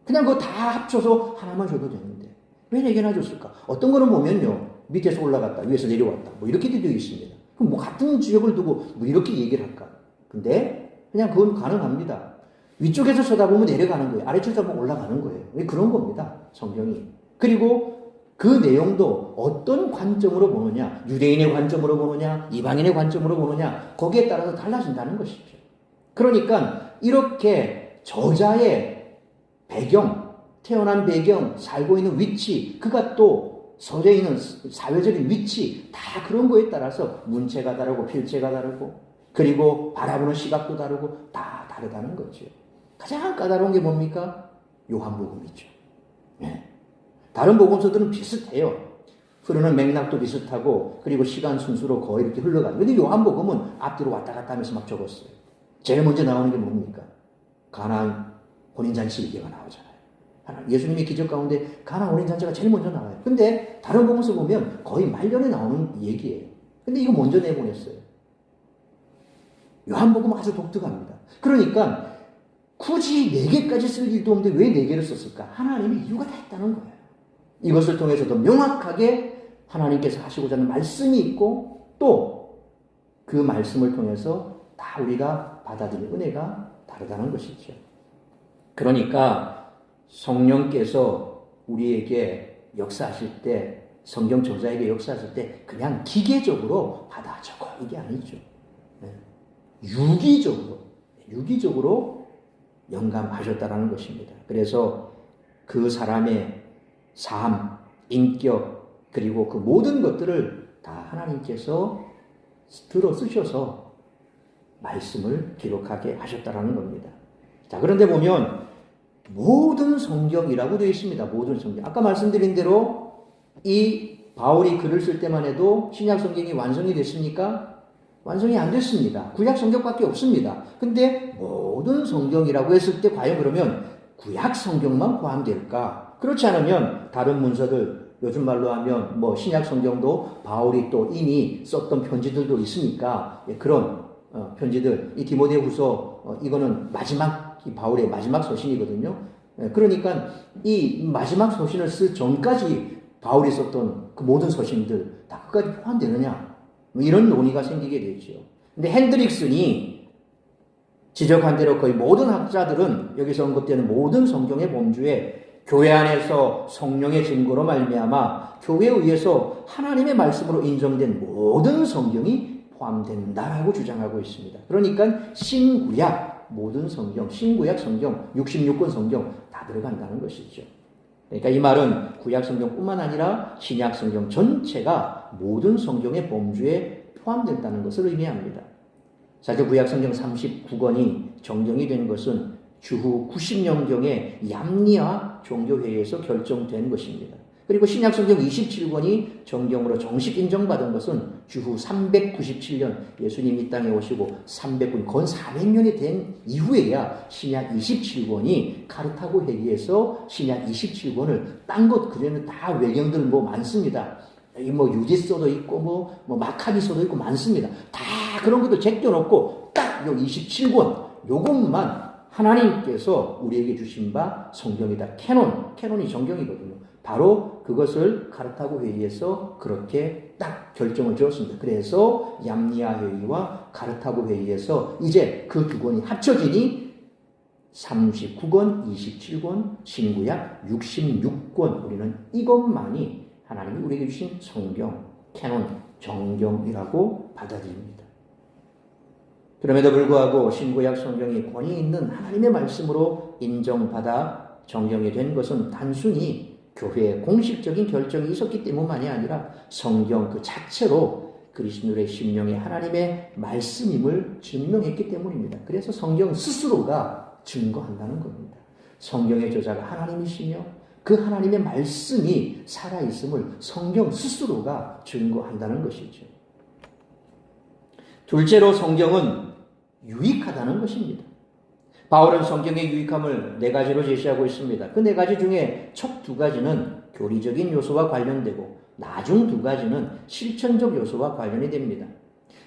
그냥 그거 다 합쳐서 하나만 줘도 되는데 왜 4개나 줬을까? 어떤 거는 보면요. 밑에서 올라갔다, 위에서 내려왔다 뭐 이렇게 되어 있습니다. 그럼 뭐 같은 지역을 두고 뭐 이렇게 얘기를 할까? 근데 그냥 그건 가능합니다. 위쪽에서 쳐다보면 내려가는 거예요. 아래쪽에서 보면 올라가는 거예요. 그런 겁니다. 성경이. 그리고 그 내용도 어떤 관점으로 보느냐, 유대인의 관점으로 보느냐, 이방인의 관점으로 보느냐, 거기에 따라서 달라진다는 것이죠. 그러니까 이렇게 저자의 배경, 태어난 배경, 살고 있는 위치, 그가 또 서져 있는 사회적인 위치, 다 그런 거에 따라서 문체가 다르고 필체가 다르고 그리고 바라보는 시각도 다르고 다 다르다는 거죠. 가장 까다로운 게 뭡니까? 요한복음이죠. 네. 다른 복음서들은 비슷해요. 흐르는 맥락도 비슷하고 그리고 시간 순수로 거의 이렇게 흘러가요. 그런데 요한복음은 앞뒤로 왔다 갔다 하면서 막 적었어요. 제일 먼저 나오는 게 뭡니까? 가나안 혼인잔치 얘기가 나오잖아요. 예수님의 기적 가운데 가나안 혼인잔치가 제일 먼저 나와요. 근데 다른 복음서 보면 거의 말년에 나오는 얘기예요. 근데 이거 먼저 내보냈어요. 요한복음은 아주 독특합니다. 그러니까 굳이 4개까지 쓸 일도 없는데 왜 4개를 썼을까? 하나님이 이유가 다 있다는 거예요. 이것을 통해서 더 명확하게 하나님께서 하시고자 하는 말씀이 있고 또 그 말씀을 통해서 다 우리가 받아들일 은혜가 다르다는 것이죠. 그러니까 성령께서 우리에게 역사하실 때 성경 저자에게 역사하실 때 그냥 기계적으로 받아 적어 이게 아니죠. 유기적으로 영감하셨다는 것입니다. 그래서 그 사람의 삶, 인격, 그리고 그 모든 것들을 다 하나님께서 들어 쓰셔서 말씀을 기록하게 하셨다는 겁니다. 자, 그런데 보면 모든 성경이라고 되어 있습니다. 모든 성경. 아까 말씀드린 대로 이 바울이 글을 쓸 때만 해도 신약 성경이 완성이 됐습니까? 완성이 안 됐습니다. 구약 성경밖에 없습니다. 근데 모든 성경이라고 했을 때 과연 그러면 구약 성경만 포함될까? 그렇지 않으면 다른 문서들, 요즘 말로 하면 뭐 신약 성경도 바울이 또 이미 썼던 편지들도 있으니까 그런 편지들, 이 디모데후서 이거는 마지막 바울의 마지막 서신이거든요. 그러니까 이 마지막 서신을 쓸 전까지 바울이 썼던 그 모든 서신들 다 끝까지 포함되느냐? 뭐 이런 논의가 생기게 되죠. 근데 핸드릭슨이 지적한 대로 거의 모든 학자들은 여기서 언급되는 모든 성경의 범주에 교회 안에서 성령의 증거로 말미암아 교회에 의해서 하나님의 말씀으로 인정된 모든 성경이 포함된다라고 주장하고 있습니다. 그러니까 신구약 모든 성경, 신구약 성경, 66권 성경 다 들어간다는 것이죠. 그러니까 이 말은 구약 성경뿐만 아니라 신약 성경 전체가 모든 성경의 범주에 포함된다는 것을 의미합니다. 사실 구약 성경 39권이 정정이 된 것은 주후 90년경의 얌리아 종교회의에서 결정된 것입니다. 그리고 신약 성경 27권이 정경으로 정식 인정받은 것은 주후 397년 예수님이 이 땅에 오시고 300권, 건 400년이 된 이후에야 신약 27권이 카르타고 회의에서 신약 27권을 딴 것 그전에는 다 외경들 뭐 많습니다. 뭐 유디서도 있고 뭐 마카비서도 있고 많습니다. 다 그런 것도 제껴놓고 딱 요 27권 요것만 하나님께서 우리에게 주신 바 성경이다. 캐논이 정경이거든요. 바로 그것을 카르타고 회의에서 그렇게 딱 결정을 지었습니다. 그래서 얌리아 회의와 카르타고 회의에서 이제 그 두 권이 합쳐지니 39권, 27권, 신구약 66권 우리는 이것만이 하나님이 우리에게 주신 성경, 캐논, 정경이라고 받아들입니다. 그럼에도 불구하고 신구약 성경이 권위 있는 하나님의 말씀으로 인정받아 정경이 된 것은 단순히 교회의 공식적인 결정이 있었기 때문만이 아니라 성경 그 자체로 그리스도의 심령의 하나님의 말씀임을 증명했기 때문입니다. 그래서 성경 스스로가 증거한다는 겁니다. 성경의 저자가 하나님이시며 그 하나님의 말씀이 살아있음을 성경 스스로가 증거한다는 것이죠. 둘째로 성경은 유익하다는 것입니다. 바울은 성경의 유익함을 네 가지로 제시하고 있습니다. 그 네 가지 중에 첫 두 가지는 교리적인 요소와 관련되고 나중 두 가지는 실천적 요소와 관련이 됩니다.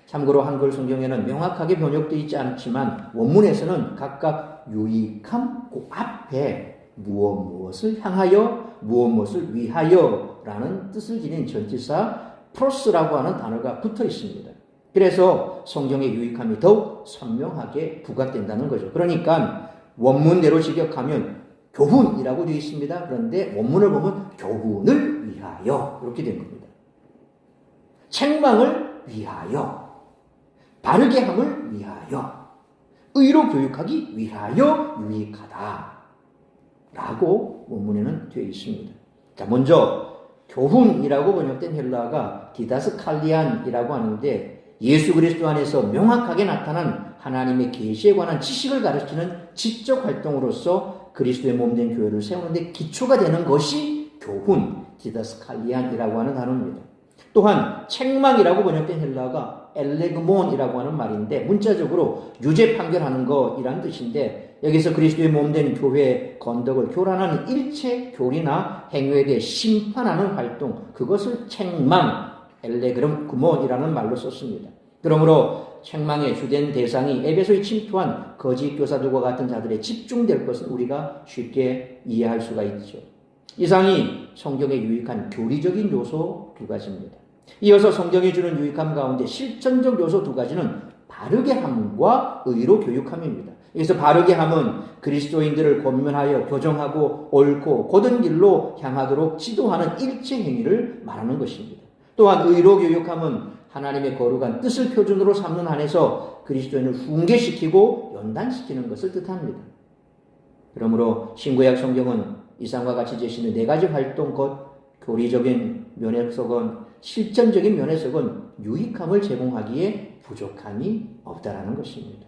참고로 한글 성경에는 명확하게 번역되어 있지 않지만 원문에서는 각각 유익함 그 앞에 무엇을 향하여 무엇을 위하여 라는 뜻을 지닌 전치사 프로스라고 하는 단어가 붙어 있습니다. 그래서 성경의 유익함이 더욱 선명하게 부각된다는 거죠. 그러니까 원문대로 직역하면 교훈이라고 되어 있습니다. 그런데 원문을 보면 교훈을 위하여 이렇게 된 겁니다. 책망을 위하여, 바르게 함을 위하여, 의로 교육하기 위하여 유익하다 라고 원문에는 되어 있습니다. 자, 먼저 교훈이라고 번역된 헬라어가 디다스칼리안이라고 하는데 예수 그리스도 안에서 명확하게 나타난 하나님의 계시에 관한 지식을 가르치는 지적 활동으로서 그리스도의 몸된 교회를 세우는 데 기초가 되는 것이 교훈, 디다스칼리안이라고 하는 단어입니다. 또한 책망이라고 번역된 헬라어가 엘레그몬이라고 하는 말인데 문자적으로 유죄 판결하는 것이라는 뜻인데 여기서 그리스도의 몸된 교회의 건덕을 교란하는 일체 교리나 행위에 대해 심판하는 활동, 그것을 책망, 엘레그몬이라는 말로 썼습니다. 그러므로 책망의 주된 대상이 에베소에 침투한 거짓 교사들과 같은 자들에 집중될 것은 우리가 쉽게 이해할 수가 있죠. 이상이 성경에 유익한 교리적인 요소 두 가지입니다. 이어서 성경이 주는 유익함 가운데 실천적 요소 두 가지는 바르게 함과 의로 교육함입니다. 여기서 바르게 함은 그리스도인들을 권면하여 교정하고 옳고 곧은 길로 향하도록 지도하는 일체 행위를 말하는 것입니다. 또한 의로 교육함은 하나님의 거룩한 뜻을 표준으로 삼는 한에서 그리스도인을 훈계시키고 연단시키는 것을 뜻합니다. 그러므로 신구약 성경은 이상과 같이 제시는 네 가지 활동 곧 교리적인 면에서건 실전적인 면에서건 유익함을 제공하기에 부족함이 없다라는 것입니다.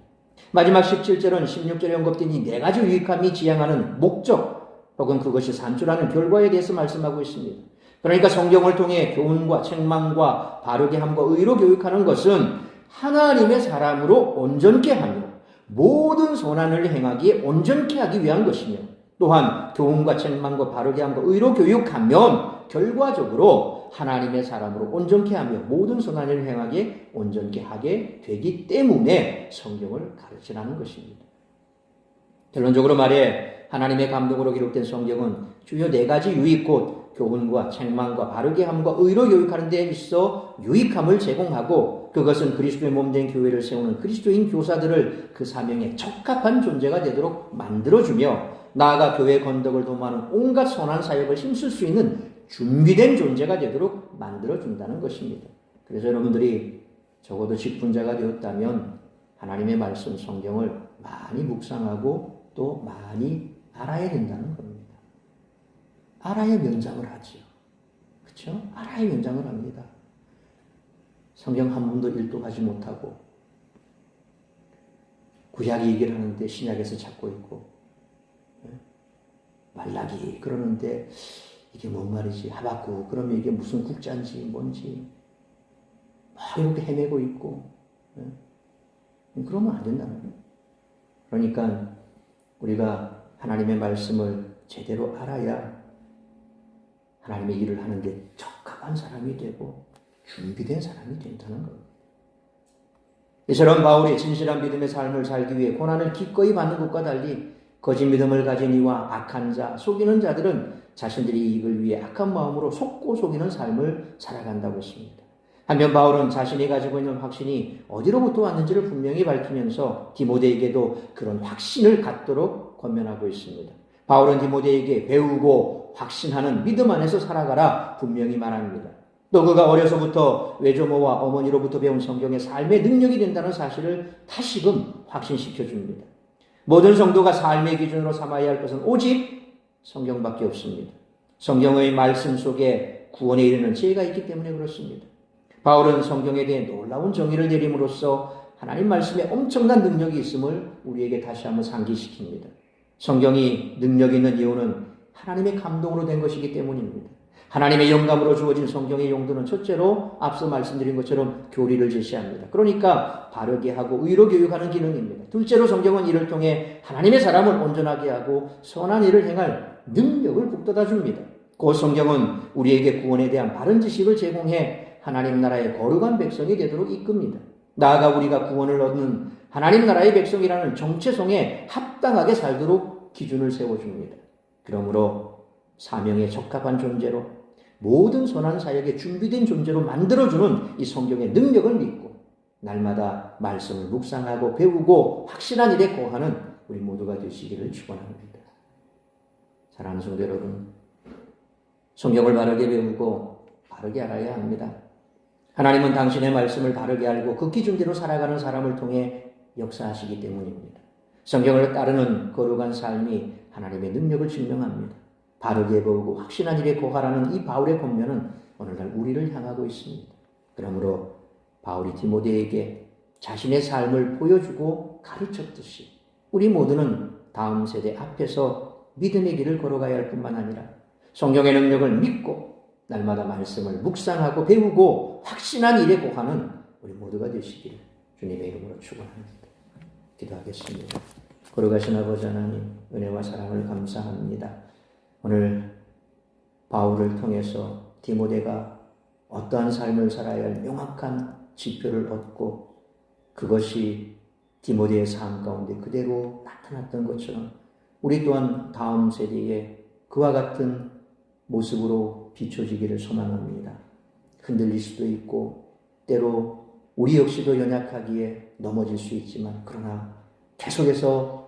마지막 17절은 16절에 언급된 이 네 가지 유익함이 지향하는 목적 혹은 그것이 산출하는 결과에 대해서 말씀하고 있습니다. 그러니까 성경을 통해 교훈과 책망과 바르게 함과 의로 교육하는 것은 하나님의 사람으로 온전케 하며 모든 선한을 행하기에 온전케 하기 위한 것이며 또한 교훈과 책망과 바르게 함과 의로 교육하면 결과적으로 하나님의 사람으로 온전케 하며 모든 선한을 행하기에 온전케 하게 되기 때문에 성경을 가르치라는 것입니다. 결론적으로 말해 하나님의 감동으로 기록된 성경은 주요 네 가지 유익 곧 교훈과 책망과 바르게 함과 의로 교육하는 데 있어 유익함을 제공하고 그것은 그리스도의 몸된 교회를 세우는 그리스도인 교사들을 그 사명에 적합한 존재가 되도록 만들어주며 나아가 교회 건덕을 도모하는 온갖 선한 사역을 힘쓸 수 있는 준비된 존재가 되도록 만들어준다는 것입니다. 그래서 여러분들이 적어도 직분자가 되었다면 하나님의 말씀 성경을 많이 묵상하고 또 많이 알아야 된다는 겁니다. 알아야 명장을 하지요. 그렇죠? 알아야 명장을 합니다. 성경 한 번도 일독하지 못하고 구약 얘기를 하는데 신약에서 찾고 있고 말라기 그러는데 이게 뭔 말이지 하박국 그러면 이게 무슨 국자인지 뭔지 막 이렇게 헤매고 있고 그러면 안 된다는 거예요. 그러니까 우리가 하나님의 말씀을 제대로 알아야 하나님의 일을 하는데 적합한 사람이 되고 준비된 사람이 된다는 겁니다. 이처럼 바울이 진실한 믿음의 삶을 살기 위해 고난을 기꺼이 받는 것과 달리 거짓 믿음을 가진 이와 악한 자, 속이는 자들은 자신들이 이익을 위해 악한 마음으로 속고 속이는 삶을 살아간다고 했습니다. 한편 바울은 자신이 가지고 있는 확신이 어디로부터 왔는지를 분명히 밝히면서 디모데에게도 그런 확신을 갖도록 권면하고 있습니다. 바울은 디모데에게 배우고 확신하는 믿음 안에서 살아가라 분명히 말합니다. 또 그가 어려서부터 외조모와 어머니로부터 배운 성경의 삶의 능력이 된다는 사실을 다시금 확신시켜 줍니다. 모든 성도가 삶의 기준으로 삼아야 할 것은 오직 성경밖에 없습니다. 성경의 말씀 속에 구원에 이르는 지혜가 있기 때문에 그렇습니다. 바울은 성경에 대해 놀라운 정의를 내림으로써 하나님 말씀에 엄청난 능력이 있음을 우리에게 다시 한번 상기시킵니다. 성경이 능력 있는 이유는 하나님의 감동으로 된 것이기 때문입니다. 하나님의 영감으로 주어진 성경의 용도는 첫째로 앞서 말씀드린 것처럼 교리를 제시합니다. 그러니까 바르게 하고 의로 교육하는 기능입니다. 둘째로 성경은 이를 통해 하나님의 사람을 온전하게 하고 선한 일을 행할 능력을 북돋아 줍니다. 그 성경은 우리에게 구원에 대한 바른 지식을 제공해 하나님 나라의 거룩한 백성이 되도록 이끕니다. 나아가 우리가 구원을 얻는 하나님 나라의 백성이라는 정체성에 합당하게 살도록 기준을 세워줍니다. 그러므로 사명에 적합한 존재로 모든 선한 사역에 준비된 존재로 만들어주는 이 성경의 능력을 믿고 날마다 말씀을 묵상하고 배우고 확실한 일에 거하는 우리 모두가 되시기를 축원합니다. 사랑하는 성도 여러분, 성경을 바르게 배우고 바르게 알아야 합니다. 하나님은 당신의 말씀을 바르게 알고 그 기준대로 살아가는 사람을 통해 역사하시기 때문입니다. 성경을 따르는 거룩한 삶이 하나님의 능력을 증명합니다. 바르게 배우고 확신한 일에 거하라는 이 바울의 권면은 오늘날 우리를 향하고 있습니다. 그러므로 바울이 디모데에게 자신의 삶을 보여주고 가르쳤듯이 우리 모두는 다음 세대 앞에서 믿음의 길을 걸어가야 할 뿐만 아니라 성경의 능력을 믿고 날마다 말씀을 묵상하고 배우고 확신한 일에 거하는 우리 모두가 되시기를 주님의 이름으로 축원합니다. 기도하겠습니다. 거룩하신 아버지 하나님, 은혜와 사랑을 감사합니다. 오늘 바울을 통해서 디모데가 어떠한 삶을 살아야 할 명확한 지표를 얻고 그것이 디모데의 삶 가운데 그대로 나타났던 것처럼 우리 또한 다음 세대에 그와 같은 모습으로 비춰지기를 소망합니다. 흔들릴 수도 있고 때로 우리 역시도 연약하기에 넘어질 수 있지만 그러나 계속해서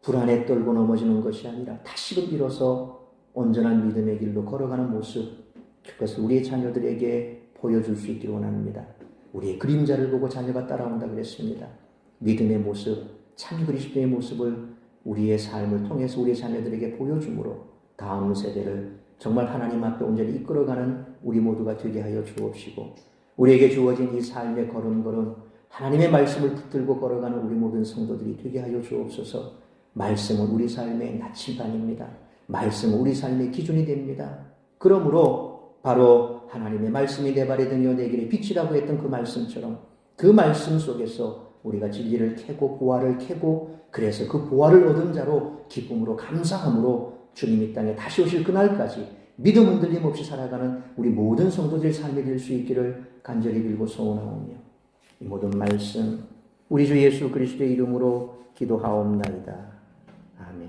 불안에 떨고 넘어지는 것이 아니라 다시금 일어서 온전한 믿음의 길로 걸어가는 모습, 그것을 우리의 자녀들에게 보여줄 수 있기를 원합니다. 우리의 그림자를 보고 자녀가 따라온다 그랬습니다. 믿음의 모습, 참 그리스도의 모습을 우리의 삶을 통해서 우리의 자녀들에게 보여줌으로 다음 세대를 정말 하나님 앞에 온전히 이끌어가는 우리 모두가 되게 하여 주옵시고 우리에게 주어진 이 삶의 걸음걸음 하나님의 말씀을 붙들고 걸어가는 우리 모든 성도들이 되게 하여 주옵소서. 말씀은 우리 삶의 나침반입니다. 말씀은 우리 삶의 기준이 됩니다. 그러므로 바로 하나님의 말씀이 내 발에 등이여 내 길에 빛이라고 했던 그 말씀처럼 그 말씀 속에서 우리가 진리를 캐고 보화를 캐고 그래서 그 보화를 얻은 자로 기쁨으로 감사함으로 주님 이 땅에 다시 오실 그날까지 믿음 흔들림 없이 살아가는 우리 모든 성도들의 삶이 될 수 있기를 간절히 빌고 소원하오며 이 모든 말씀 우리 주 예수 그리스도의 이름으로 기도하옵나이다. 아멘.